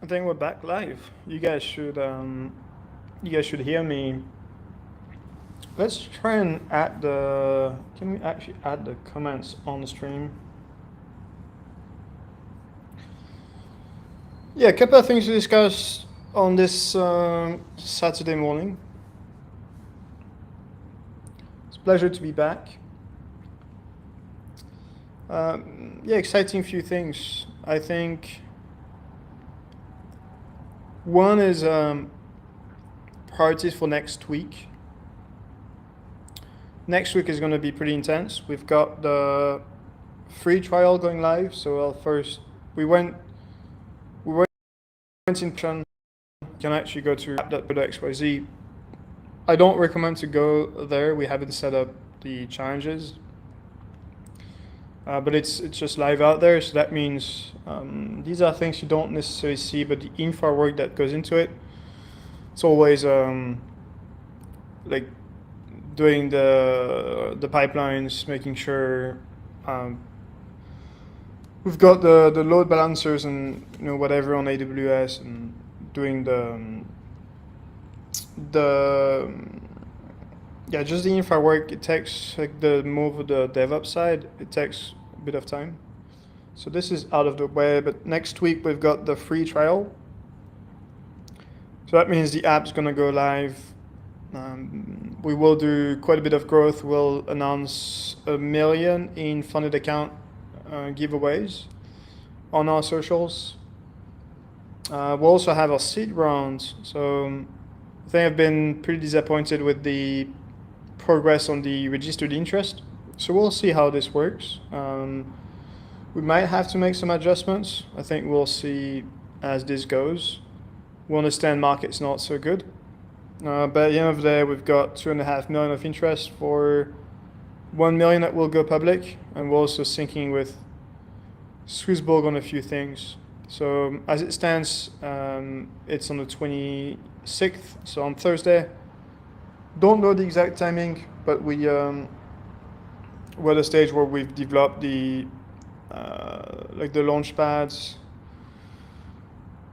I think we're back live. You guys should hear me. Let's try and add the. Can we actually add the comments on the stream? Yeah, a couple of things to discuss on this Saturday morning. It's a pleasure to be back. Yeah, exciting few things. I think one is priorities for next week. Next week is going to be pretty intense. We've got the free trial going live. So first we went in. You can actually go to app.ProprXYZ. I don't recommend to go there. We haven't set up the challenges. But it's just live out there, so that means these are things you don't necessarily see, but the infra work that goes into it, it's always like doing the pipelines, making sure we've got the load balancers and whatever on AWS, and doing the yeah, just the infra work. It takes, like, the move of the DevOps side, it takes a bit of time. So this is out of the way, but next week we've got the free trial. So that means the app's gonna go live. We will do quite a bit of growth. We'll announce 1 million in funded account giveaways on our socials. We'll also have our seed round. So I think I've been pretty disappointed with the progress on the registered interest. So we'll see how this works. We might have to make some adjustments. I think we'll see as this goes. We understand market's not so good. But at the end of the day, we've got 2.5 million of interest for 1 million that will go public. And we're also syncing with Swissborg on a few things. So as it stands, it's on the 26th, so on Thursday. Don't know the exact timing, but we're at a stage where we've developed the like the launch pads.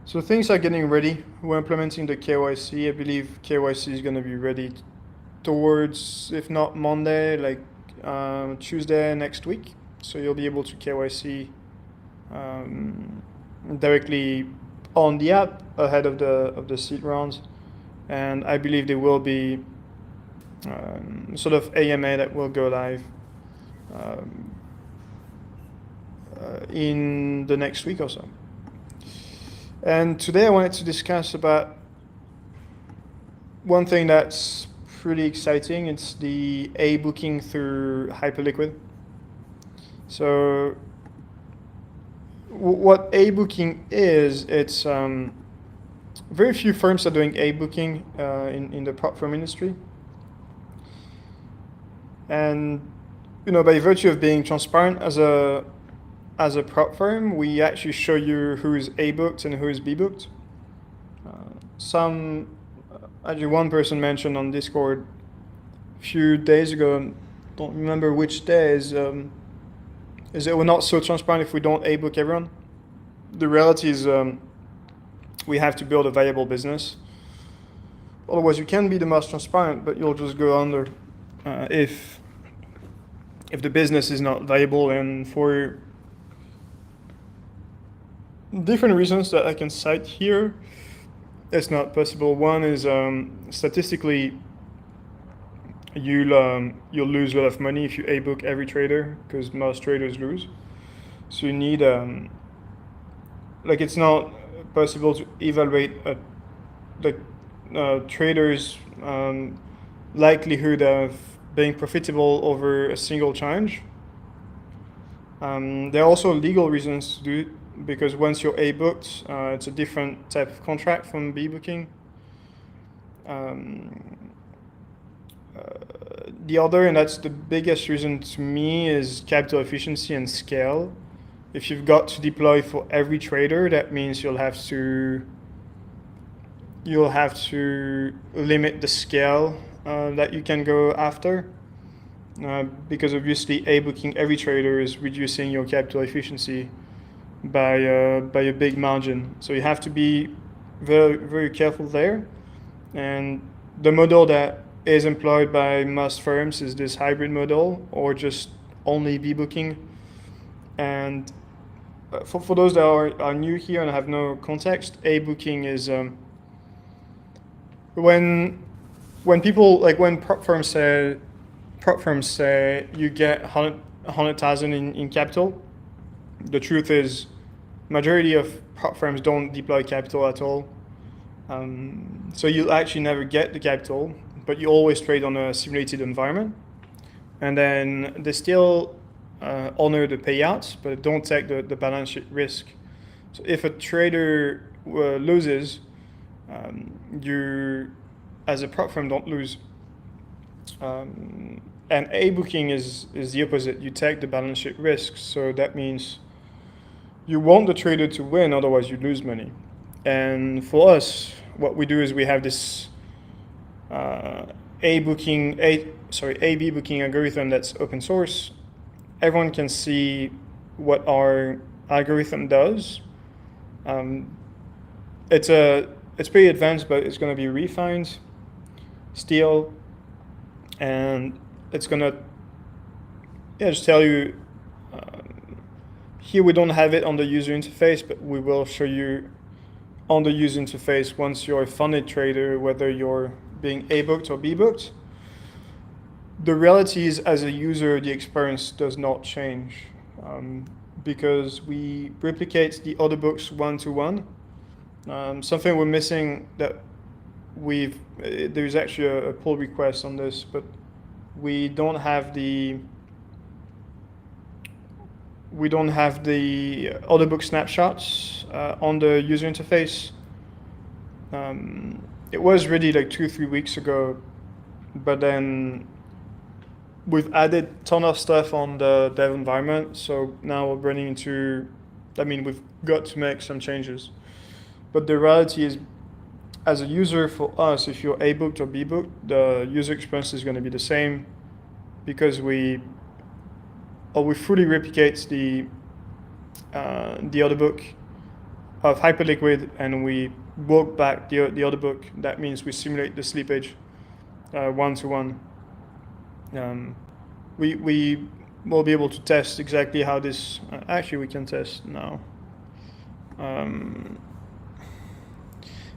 So things are getting ready. We're implementing the KYC. I believe KYC is going to be ready towards, if not Monday, like Tuesday next week. So you'll be able to KYC directly on the app ahead of the seed rounds. And I believe there will be sort of AMA that will go live in the next week or so. And today I wanted to discuss about one thing that's pretty exciting. It's the A-booking through Hyperliquid. So what A-booking is, it's very few firms are doing A-booking in the prop firm industry. And by virtue of being transparent as a prop firm, we actually show you who is A-booked and who is B-booked. Actually one person mentioned on Discord a few days ago, don't remember which day, is that we're not so transparent if we don't A-book everyone. The reality is we have to build a viable business. Otherwise you can be the most transparent, but you'll just go under if the business is not viable, and for different reasons that I can cite here, it's not possible. One is statistically you'll lose a lot of money if you A-book every trader, because most traders lose. So you need it's not possible to evaluate the trader's likelihood of being profitable over a single challenge. There are also legal reasons to do it, because once you're A-booked, it's a different type of contract from B-booking. The other, and that's the biggest reason to me, is capital efficiency and scale. If you've got to deploy for every trader, that means you'll have to limit the scale that you can go after, because obviously A-booking every trader is reducing your capital efficiency by a big margin. So you have to be very, very careful there. And the model that is employed by most firms is this hybrid model, or just only b-booking. And for those that are new here and have no context, a-booking is when people, like when prop firms say you get 100,000 in capital. The truth is, majority of prop firms don't deploy capital at all. So you'll actually never get the capital, but you always trade on a simulated environment. And then they still honor the payouts, but don't take the balance sheet risk. So if a trader loses, you, as a prop firm, don't lose. And a-booking is the opposite. You take the balance sheet risk. So that means you want the trader to win, otherwise you lose money. And for us, what we do is we have this A-B booking algorithm that's open source. Everyone can see what our algorithm does. It's pretty advanced, but it's going to be refined still, and it's going to just tell you. Here we don't have it on the user interface, but we will show you on the user interface once you're a funded trader, whether you're being A-booked or B-booked. The reality is, as a user, the experience does not change because we replicate the order books one-to-one. Something we're missing that there's actually a pull request on this, but we don't have the order book snapshots on the user interface. It was ready like 2-3 weeks ago, but then we've added a ton of stuff on the dev environment, so now we're running into, we've got to make some changes. But the reality is, as a user, for us, if you're A-booked or B-booked, the user experience is going to be the same, because we fully replicate the order book of Hyperliquid, and we work back the order book. That means we simulate the slippage one-to-one. We will be able to test exactly how this. Actually, we can test now.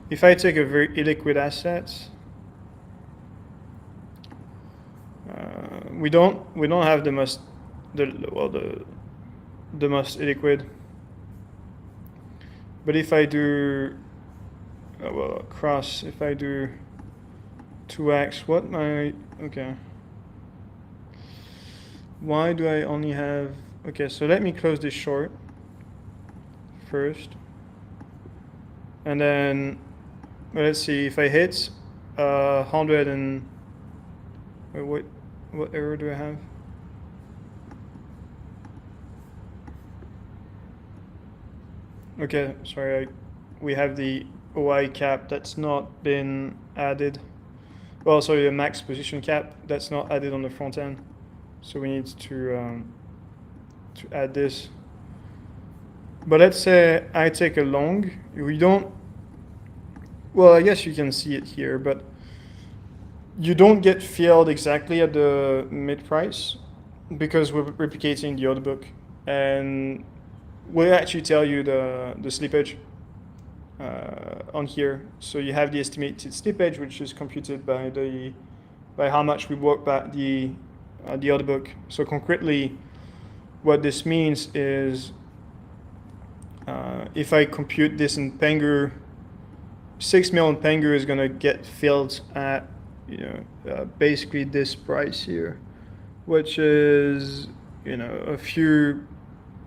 If I take a very illiquid asset, we don't have the most illiquid. But if I do cross, if I do 2x, okay. Why do I only have, okay, so let me close this short first. And then, let's see, if I hit 100 and, what error do I have? Okay, sorry, we have the OI cap that's not been added. Well, sorry, the max position cap that's not added on the front end. So we need to add this. But let's say I take a long. We don't. Well, I guess you can see it here, but you don't get filled exactly at the mid price because we're replicating the order book, and we'll actually tell you the slippage on here. So you have the estimated slippage, which is computed by how much we work back the order book. So concretely, what this means is if I compute this in Pengu, 6 million Pengu is going to get filled at basically this price here, which is a few,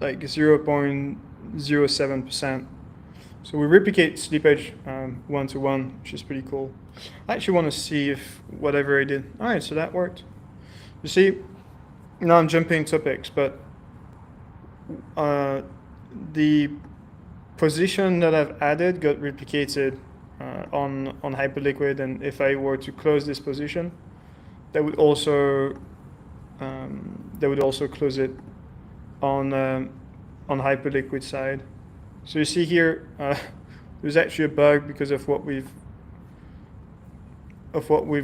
like 0.07%. So we replicate slippage one-to-one, which is pretty cool. I actually want to see if whatever I did. All right, so that worked. You see, now I'm jumping topics, but the position that I've added got replicated on Hyperliquid, and if I were to close this position, that would also close it on on Hyperliquid side. So you see here, there's actually a bug because of what we've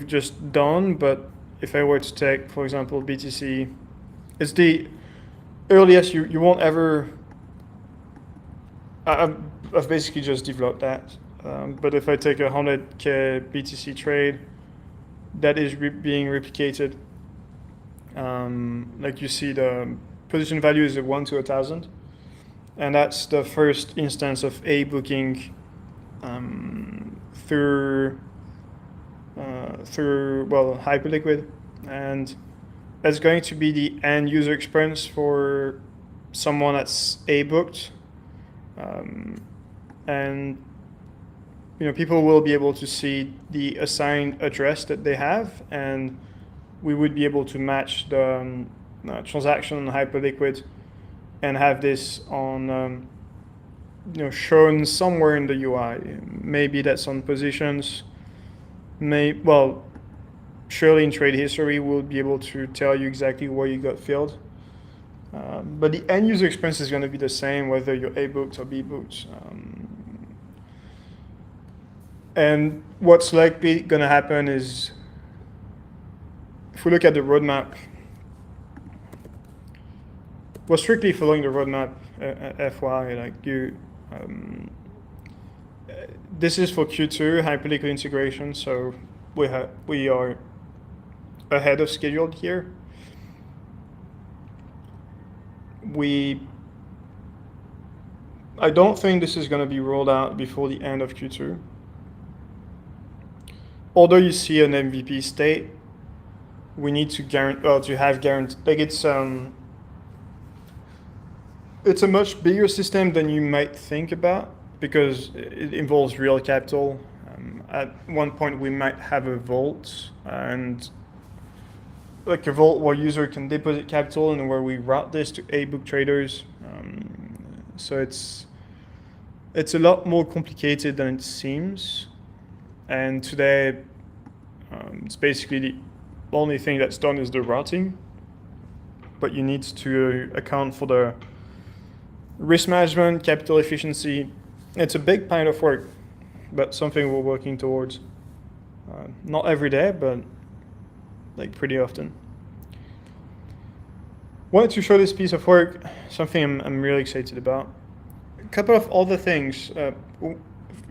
just done. But if I were to take, for example, BTC, it's the earliest you won't ever. I've basically just developed that. But if I take a 100K BTC trade, that is being replicated. Like you see, the position value is a 1 to 1,000, and that's the first instance of a booking through Hyperliquid, and that's going to be the end user experience for someone that's a booked, and people will be able to see the assigned address that they have, and we would be able to match the transaction on Hyperliquid and have this on shown somewhere in the UI. Maybe that's on positions. Surely in trade history we'll be able to tell you exactly where you got filled. But the end user experience is going to be the same whether you're A booked or B booked. And what's likely going to happen is, if we look at the roadmap, we're strictly following the roadmap. FY, this is for Q2 Hyperliquid integration, so we are ahead of schedule here. I don't think this is going to be rolled out before the end of Q2. Although you see an MVP state, we need to have guarantee. It's a much bigger system than you might think about because it involves real capital. At one point, we might have a vault, and like a vault where user can deposit capital and where we route this to A-book traders. So it's a lot more complicated than it seems. And today, it's basically the only thing that's done is the routing. But you need to account for the risk management, capital efficiency. It's a big pile of work, but something we're working towards. Not every day, but pretty often. Wanted to show this piece of work, something I'm really excited about. A couple of other things. A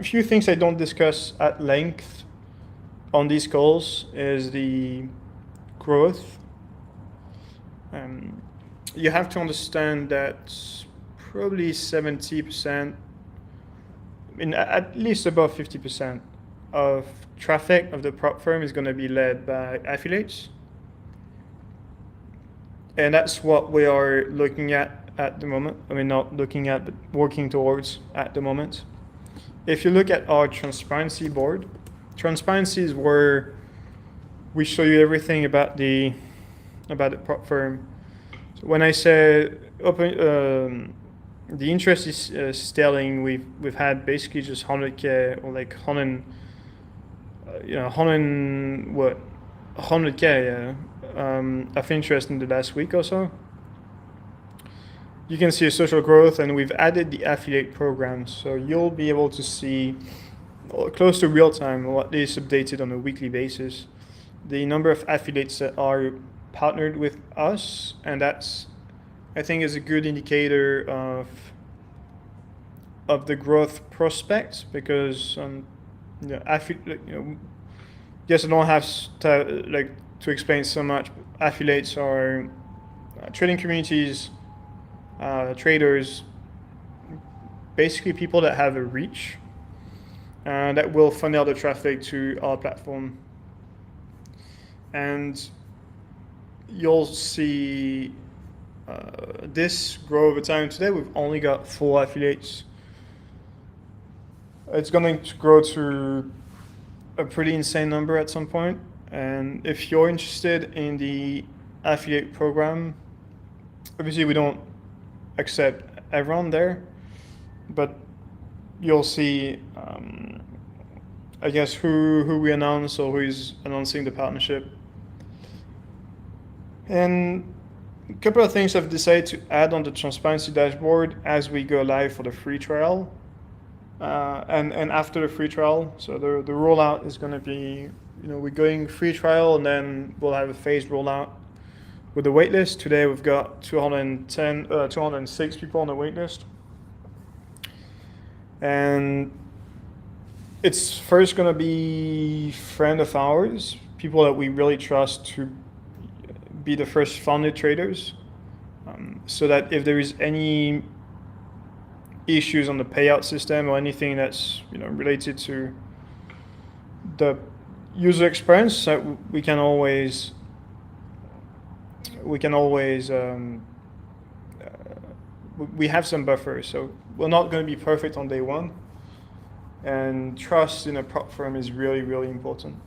few things I don't discuss at length on these calls is the growth. You have to understand that probably 70%, at least above 50% of traffic of the prop firm is going to be led by affiliates. And that's what we are looking at the moment. Not looking at, but working towards at the moment. If you look at our transparency board, transparency is where we show you everything about the prop firm. So when I say the interest is stelling, we've had basically just 100K or 100K of interest in the last week or so. You can see a social growth, and we've added the affiliate program, so you'll be able to see close to real time what is updated on a weekly basis, the number of affiliates that are partnered with us, and that's, I think, is a good indicator of the growth prospects, because yes, I don't have to explain so much. Affiliates are trading communities, traders, basically people that have a reach that will funnel the traffic to our platform. And you'll see this grow over time. Today we've only got 4 affiliates. It's going to grow to a pretty insane number at some point. And if you're interested in the affiliate program, obviously we don't accept everyone there, but you'll see, I guess, who we announce or who is announcing the partnership. And A couple of things I've decided to add on the transparency dashboard as we go live for the free trial, and after the free trial. So the rollout is going to be, we're going free trial and then we'll have a phased rollout with the waitlist. Today we've got 206 people on the waitlist, and it's first going to be friend of ours, people that we really trust to be the first founded traders, so that if there is any issues on the payout system or anything that's related to the user experience, that we can always we have some buffer. So we're not going to be perfect on day one, and trust in a prop firm is really, really important.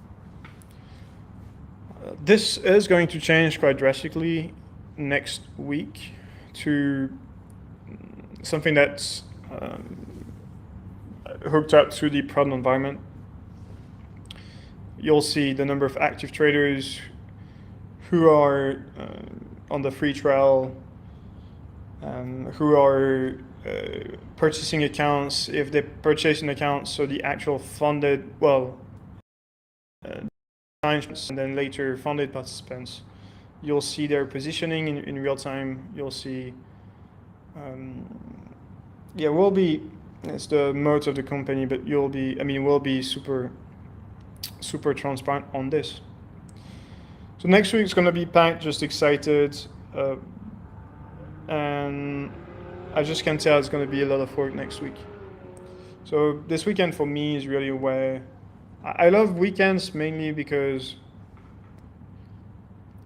This is going to change quite drastically next week to something that's hooked up to the prod environment. You'll see the number of active traders who are on the free trial, who are purchasing accounts, if they're purchasing accounts, so the actual funded, and then later funded participants. You'll see their positioning in real time. You'll see, it's the mode of the company, but we'll be super transparent on this. So next week's going to be packed, just excited, and I just can tell it's going to be a lot of work next week. So this weekend for me is really where I love weekends, mainly because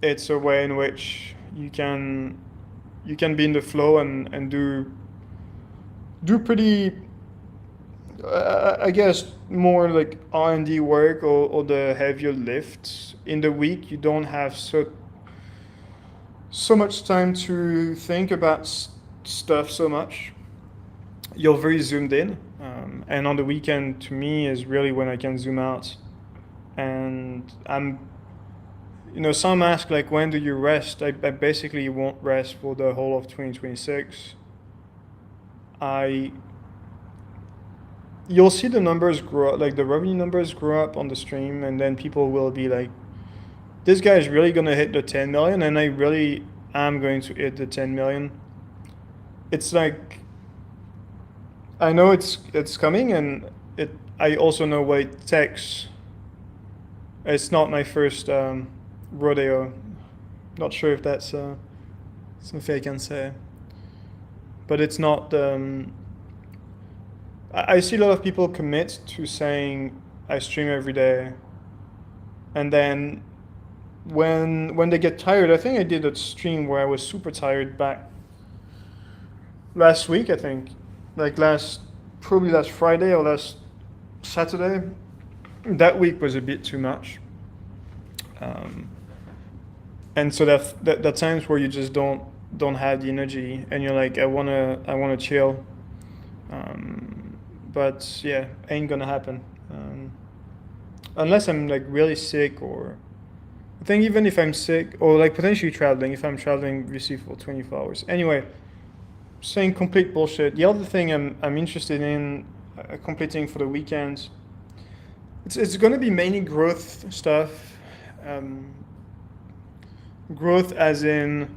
it's a way in which you can be in the flow and do pretty, I guess, more like R&D work or the heavier lifts. In the week, you don't have so much time to think about stuff so much. You're very zoomed in, and on the weekend, to me, is really when I can zoom out. And some ask, like, when do you rest? I basically won't rest for the whole of 2026. You'll see the numbers grow, like the revenue numbers grow up on the stream, and then people will be like, this guy is really going to hit the 10 million, and I really am going to hit the 10 million. It's like, I know it's coming, and I also know what it takes. It's not my first rodeo. Not sure if that's something I can say, but it's not. I see a lot of people commit to saying I stream every day, and then when they get tired, I think I did a stream where I was super tired back last week. I think like probably last Friday or last Saturday. That week was a bit too much, and so that times where you just don't have the energy, and you're like, I wanna chill, but yeah, ain't gonna happen, unless I'm like really sick, or I think even if I'm sick or like potentially traveling, if I'm traveling, obviously for 24 hours. Anyway, saying complete bullshit. The other thing I'm interested in completing for the weekends, it's going to be mainly growth stuff. Growth as in,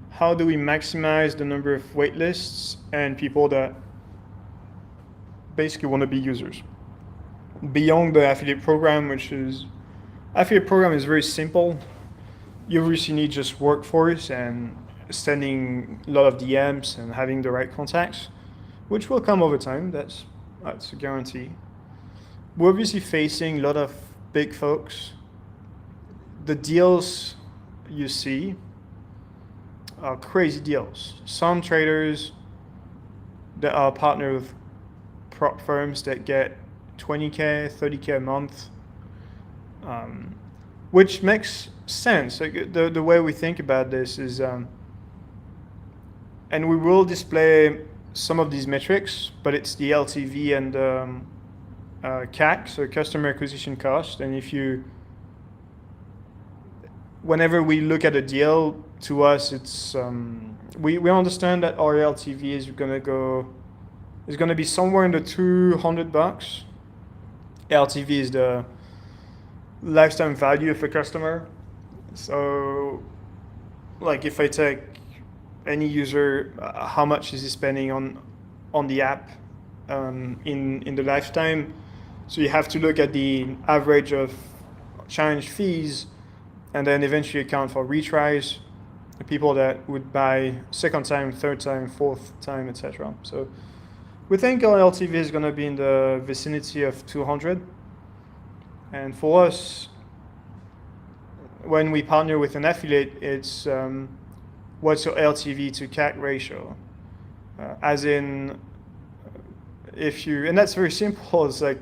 how do we maximize the number of waitlists and people that basically want to be users beyond the affiliate program, affiliate program is very simple. You obviously need just workforce and sending a lot of DMs and having the right contacts, which will come over time. That's a guarantee. We're obviously facing a lot of big folks. The deals you see are crazy deals. Some traders that are partnered with prop firms that get 20K, 30K a month, which makes sense. Like the way we think about this is, and we will display some of these metrics, but it's the LTV and CAC, so customer acquisition cost. And whenever we look at a deal, to us, it's we understand that our LTV is gonna be somewhere in the $200. LTV is the lifetime value of a customer. So, like if I take any user, how much is he spending on the app in the lifetime? So you have to look at the average of challenge fees, and then eventually account for retries, the people that would buy second time, third time, fourth time, etc. So we think our LTV is going to be in the vicinity of 200. And for us, when we partner with an affiliate, it's what's your LTV to CAC ratio? As in, if you, and that's very simple, it's like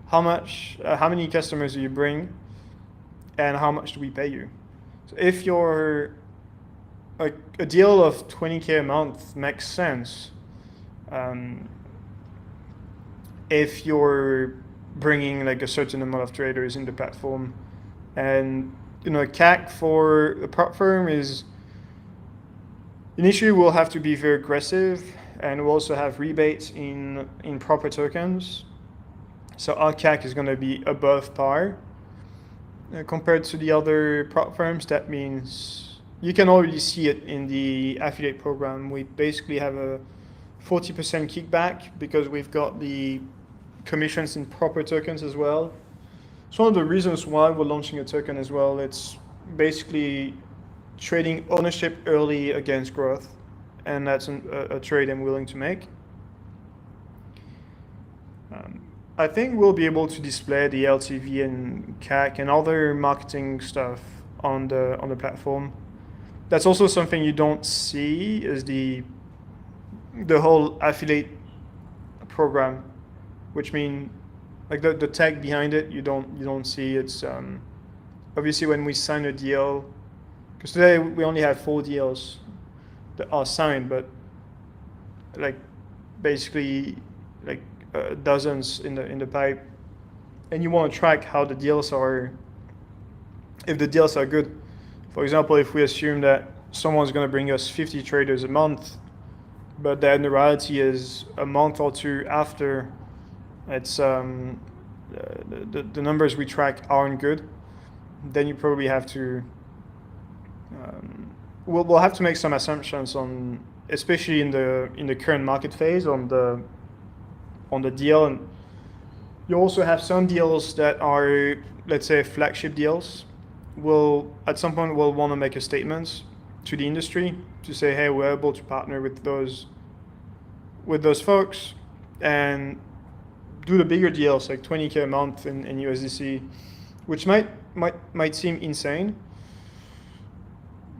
how many customers do you bring and how much do we pay you? So if you're a deal of 20K a month makes sense, if you're bringing like a certain amount of traders in the platform, and CAC for a prop firm is initially we'll have to be very aggressive, and we'll also have rebates in proper tokens. So our CAC is going to be above par compared to the other prop firms. That means you can already see it in the affiliate program. We basically have a 40% kickback because we've got the commissions in proper tokens as well. It's one of the reasons why we're launching a token as well. It's basically trading ownership early against growth, and that's a trade I'm willing to make. I think we'll be able to display the LTV and CAC and other marketing stuff on the platform. That's also something you don't see, is the whole affiliate program, which means like the tech behind it you don't see. It's obviously when we sign a deal, because today we only have 4 deals that are signed, but like basically like dozens in the pipe, and you want to track how the deals are, if the deals are good. For example, if we assume that someone's going to bring us 50 traders a month, but then the reality is a month or two after, it's the numbers we track aren't good, then you probably have to we'll have to make some assumptions on, especially in the current market phase, on the deal. And you also have some deals that are, let's say, flagship deals. At some point we'll want to make a statement to the industry to say, hey, we're able to partner with those folks and do the bigger deals like 20K a month in USDC, which might seem insane,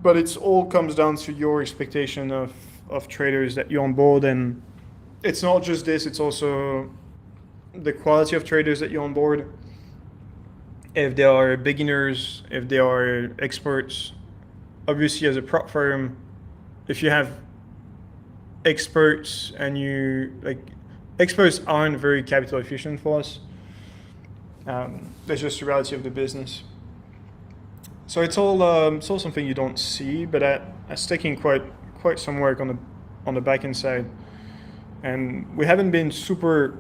but it's all comes down to your expectation of traders that you onboard. And it's not just this, it's also the quality of traders that you onboard. If they are beginners, if they are experts. Obviously, as a prop firm, if you have experts and experts aren't very capital efficient for us. That's just the reality of the business. So it's all something you don't see, but that's taking quite some work on the back end side, and we haven't been transparent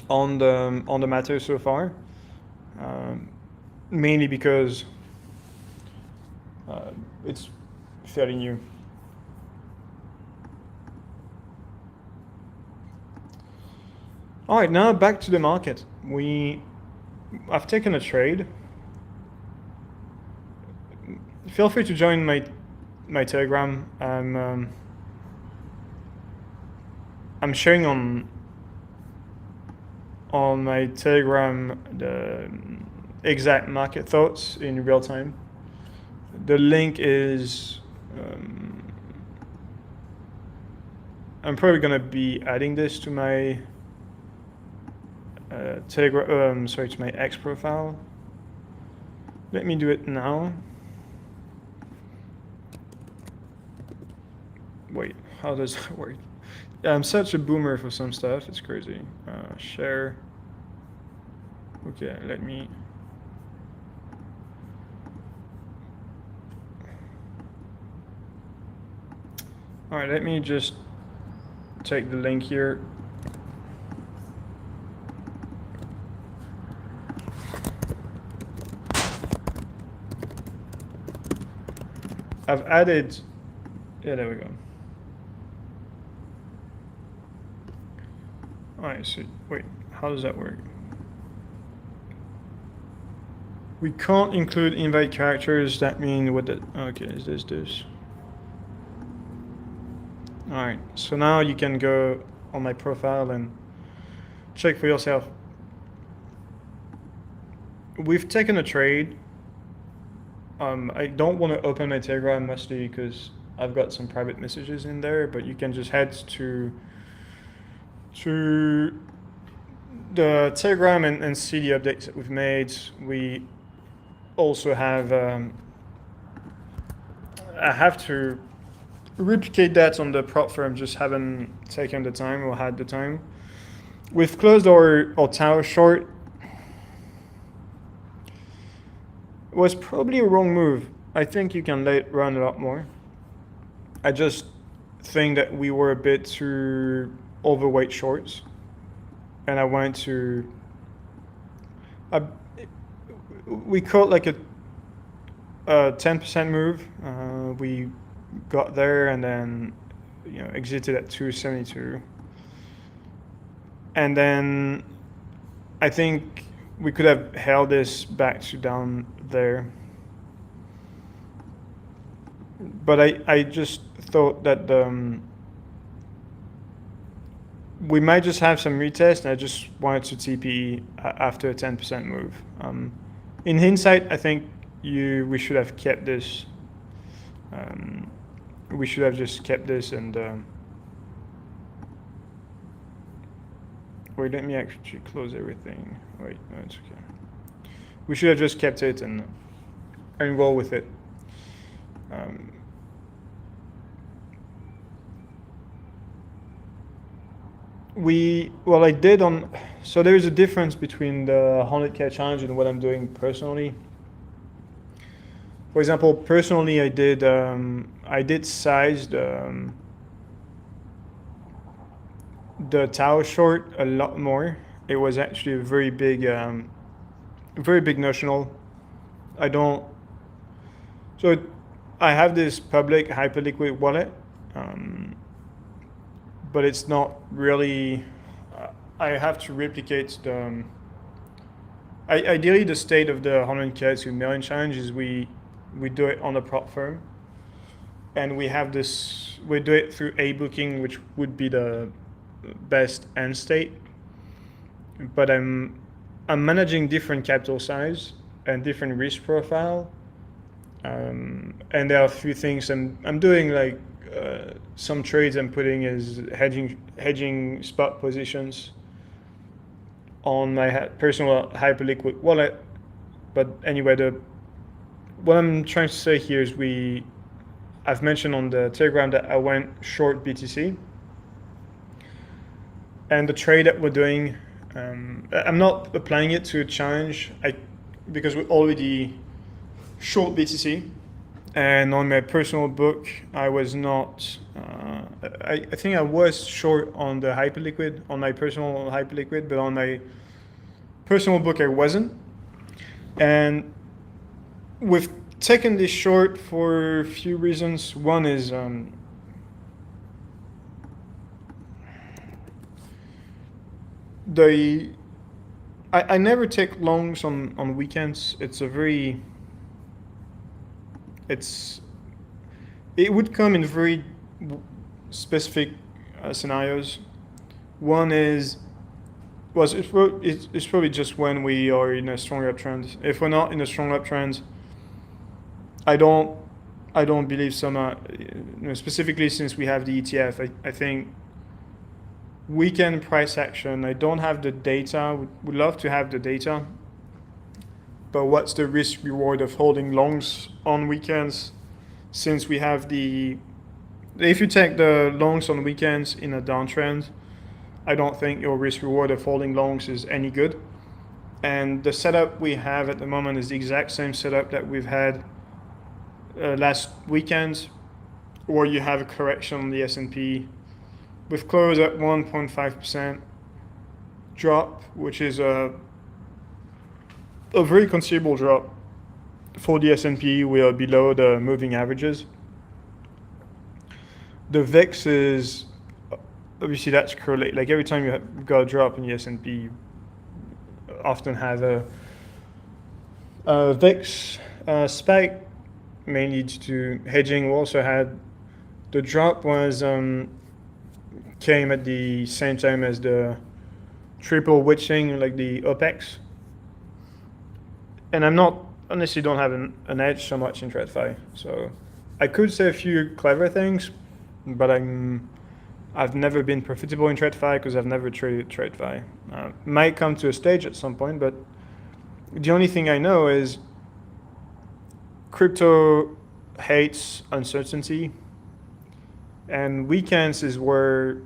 on the matter so far, mainly because it's fairly new. All right, now back to the market. I've taken a trade. Feel free to join my Telegram. I'm sharing on my Telegram the exact market thoughts in real time. The link is I'm probably gonna be adding this to my Telegram, to my X profile. Let me do it now. Wait, how does that work? I'm such a boomer for some stuff, it's crazy. Share. Okay, let me. All right, let me just take the link here. I've added, yeah, there we go. All right, so wait, how does that work? We can't include invite characters. That means what the, okay, is this? All right, so now you can go on my profile and check for yourself. We've taken a trade. I don't want to open my Telegram mostly because I've got some private messages in there, but you can just head to the Telegram and see the updates that we've made. We also have, I have to replicate that on the prop firm, just haven't taken the time or had the time. We've closed our tower short. It was probably a wrong move. I think you can let it run a lot more. I just think that we were a bit too overweight shorts, and I wanted to. We caught like a 10% move. We got there and then exited at 272, and then I think we could have held this back to down there, but I just thought that we might just have some retest, and I just wanted to TP after a 10% move. In hindsight, I think we should have kept this. We should have just kept this and wait, let me actually close everything. Wait, no, it's okay. We should have just kept it and roll with it. I did on, so there's a difference between the 100K challenge and what I'm doing personally. For example, personally, I did size the tower short a lot more. It was actually a very big notional. So I have this public hyperliquid wallet, but it's not really. I have to replicate the. Ideally, the state of the 100K to million challenge is we do it on a prop firm, and we have this. We do it through a booking, which would be the best end state. But I'm managing different capital size and different risk profile, and there are a few things I'm doing, like some trades I'm putting as hedging spot positions on my personal hyperliquid wallet. But anyway, what I'm trying to say here is I've mentioned on the Telegram that I went short BTC, and the trade that we're doing, I'm not applying it to a challenge because we're already short BTC, and on my personal book I was not. I think I was short on the hyperliquid, on my personal hyperliquid, but on my personal book I wasn't. And we've taken this short for a few reasons. One is I never take longs on weekends. It would come in very specific scenarios. One is, it's probably just when we are in a strong uptrend. If we're not in a strong uptrend, I don't believe some, specifically since we have the ETF. I think weekend price action, I don't have the data. Would love to have the data, but what's the risk reward of holding longs on weekends? Since we have if you take the longs on weekends in a downtrend, I don't think your risk reward of holding longs is any good. And the setup we have at the moment is the exact same setup that we've had last weekend. or you have a correction on the S&P. We've closed at 1.5% drop, which is a very considerable drop. For the S&P, we are below the moving averages. The VIX is, obviously that's correlated. Like every time you've got a drop in the S&P, you often have a VIX spike, mainly due to hedging. We also had, the drop came at the same time as the triple witching, like the OPEX. And I'm not, honestly don't have an edge so much in TradFi. So I could say a few clever things, but I've never been profitable in TradFi because I've never traded TradFi. Might come to a stage at some point, but the only thing I know is crypto hates uncertainty, and weekends is where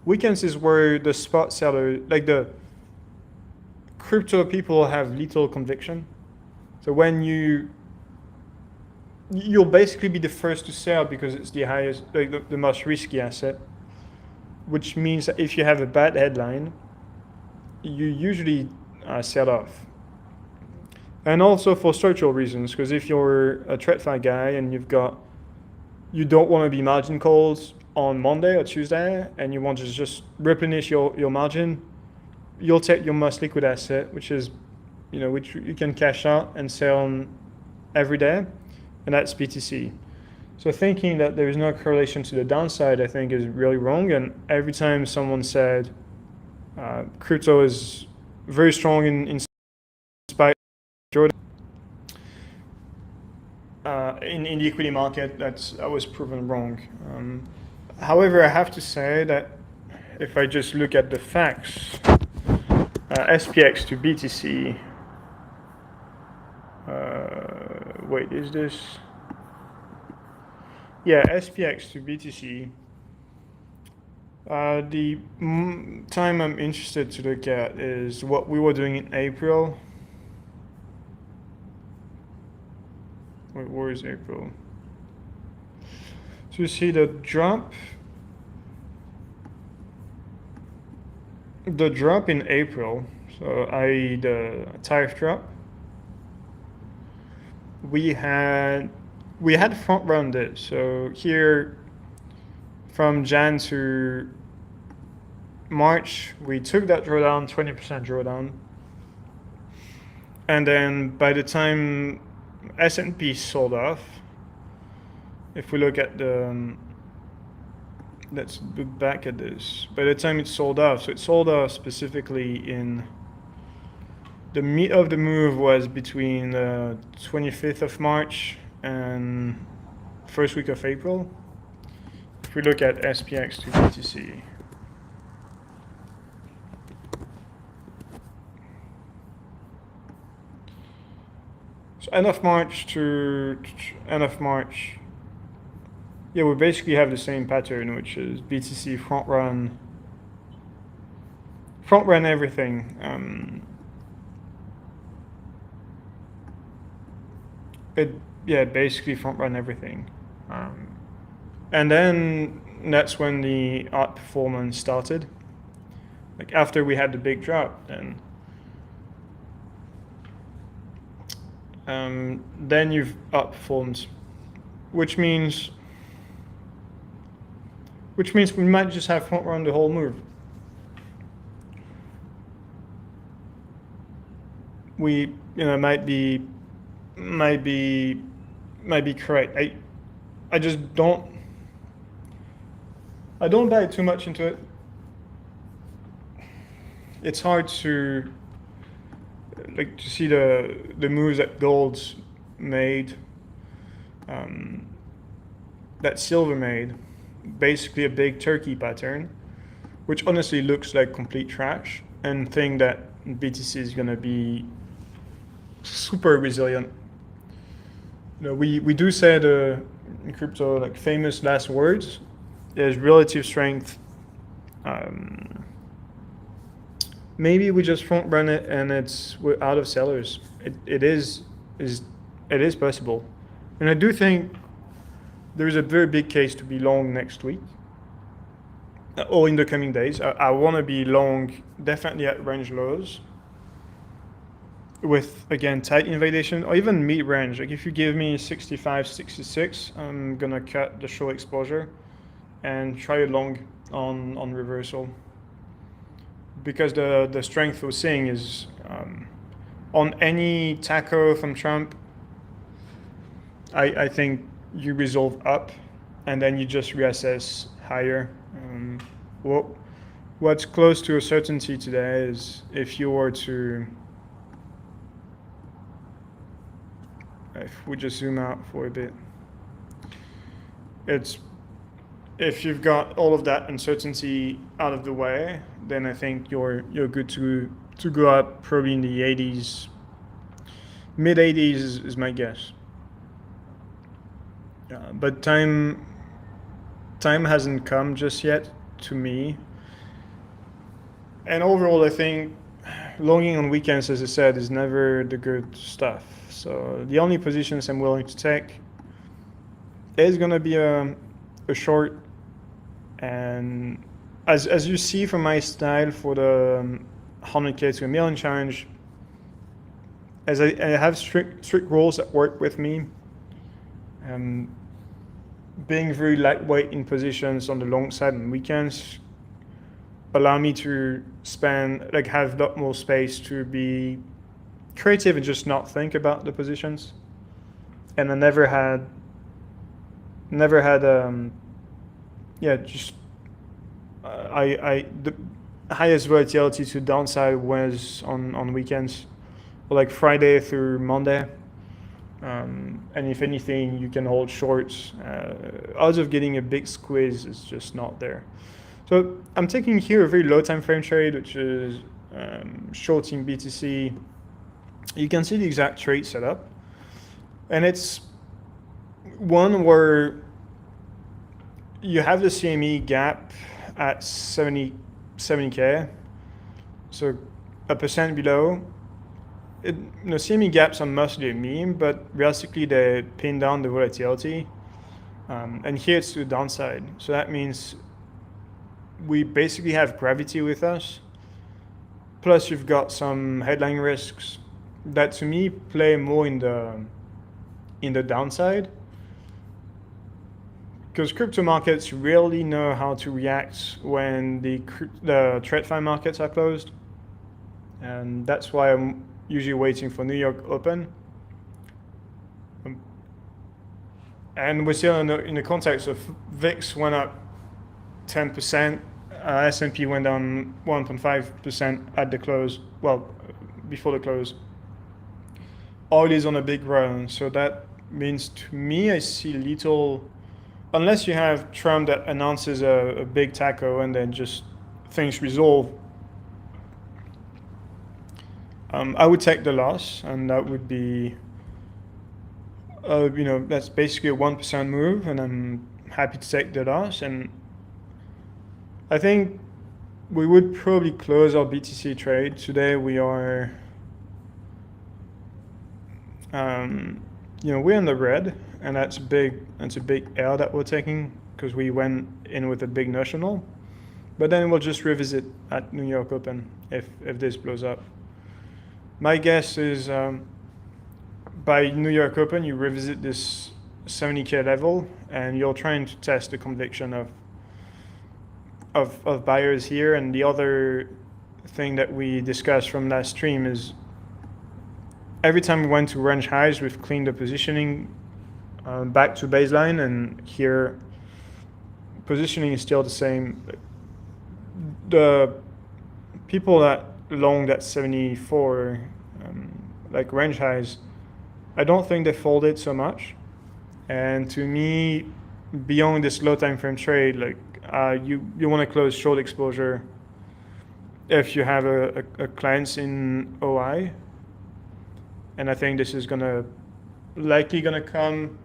the spot seller, like the crypto people, have little conviction. So when you'll basically be the first to sell because it's the highest, like the most risky asset, which means that if you have a bad headline, you usually sell off. And also for structural reasons, because if you're a TradFi guy and you don't want to be margin calls on Monday or Tuesday, and you want to just replenish your margin, you'll take your most liquid asset, which is, which you can cash out and sell on every day, and that's BTC. So thinking that there is no correlation to the downside, I think, is really wrong. And every time someone said crypto is very strong in spite of Jordan in the equity market, I was proven wrong. However, I have to say that if I just look at the facts, SPX to BTC. Wait, is this? Yeah, SPX to BTC. The time I'm interested to look at is what we were doing in April. Wait, where is April? So you see the drop. The drop in April, so i.e. the tariff drop, we had front run this. So here from Jan to March, we took that drawdown, 20% drawdown. And then by the time S&P sold off, if we look at let's look back at this. By the time it sold off, so it sold off specifically in the meat of the move was between the 25th of March and first week of April. If we look at SPX to BTC, so end of March to end of March. Yeah, we basically have the same pattern, which is BTC front run everything. It basically front run everything, and then that's when the outperformance started. Like after we had the big drop, then you've outperformed, which means we might just have front run the whole move. We, might be correct. I just don't buy too much into it. It's hard to see the moves that gold's made, that silver made. Basically a big turkey pattern, which honestly looks like complete trash, and think that BTC is going to be super resilient. We do say in crypto, famous last words. There's relative strength. Maybe we just front run it and we're out of sellers. It is possible, and I do think there is a very big case to be long next week or in the coming days. I want to be long definitely at range lows with, again, tight invalidation or even mid-range. Like if you give me 65, 66, I'm going to cut the short exposure and try a long on reversal. Because the strength we're seeing is on any taco from Trump, I think you resolve up and then you just reassess higher. What's close to a certainty today is if you were to, if we just zoom out for a bit, it's if you've got all of that uncertainty out of the way, then I think you're good to go up probably in the 80s, mid 80s is my guess. But time hasn't come just yet to me. And overall, I think longing on weekends, as I said, is never the good stuff. So the only positions I'm willing to take is going to be a short. And as you see from my style for the 100K to a million challenge, as I have strict rules that work with me, being very lightweight in positions on the long side on weekends allow me to have a lot more space to be creative and just not think about the positions. And I never had the highest volatility to downside was on weekends, or like Friday through Monday. And if anything, you can hold shorts. Odds of getting a big squeeze is just not there. So I'm taking here a very low time frame trade, which is shorting BTC. You can see the exact trade setup, and it's one where you have the CME gap at 70K, so a percent below. CME gaps are mostly a meme, but realistically they pin down the volatility. And here it's to the downside. So that means we basically have gravity with us. Plus you've got some headline risks that to me play more in the downside. Because crypto markets rarely know how to react when the TradFi markets are closed. And that's why I'm usually waiting for New York Open. And we're still in the context of VIX went up 10%, S&P went down 1.5% at the close, before the close. Oil is on a big run, so that means to me I see little, unless you have Trump that announces a big taco and then just things resolve. I would take the loss, and that would be, that's basically a 1% move, and I'm happy to take the loss. And I think we would probably close our BTC trade. Today we are, we're in the red, and that's a big L that we're taking because we went in with a big notional. But then we'll just revisit at New York Open if this blows up. My guess is by New York Open, you revisit this 70K level, and you're trying to test the conviction of buyers here. And the other thing that we discussed from last stream is every time we went to range highs, we've cleaned the positioning back to baseline, and here positioning is still the same. The people that long that 74 like range highs, I don't think they folded so much. And to me, beyond this low time frame trade, you want to close short exposure if you have a cleanse in OI. And I think this is likely gonna come.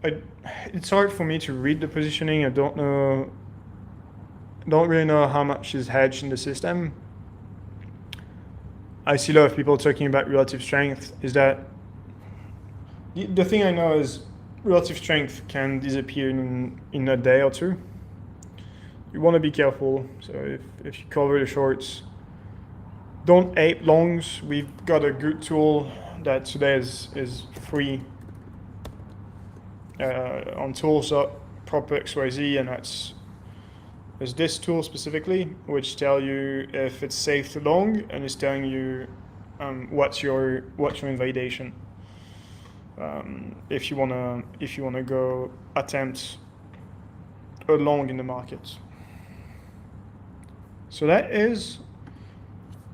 It's hard for me to read the positioning. I don't really know how much is hedged in the system. I see a lot of people talking about relative strength. Is that The thing I know is relative strength can disappear in a day or two. You want to be careful. So if you cover the shorts, don't ape longs. We've got a good tool that today is free on tools ProprXYZ, and there's this tool specifically which tell you if it's safe to long, and it's telling you what's your invalidation. If you wanna go attempt a long in the market. So that is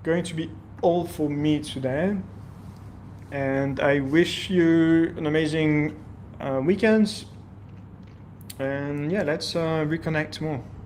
going to be all for me today, and I wish you an amazing weekend. And yeah, let's reconnect more.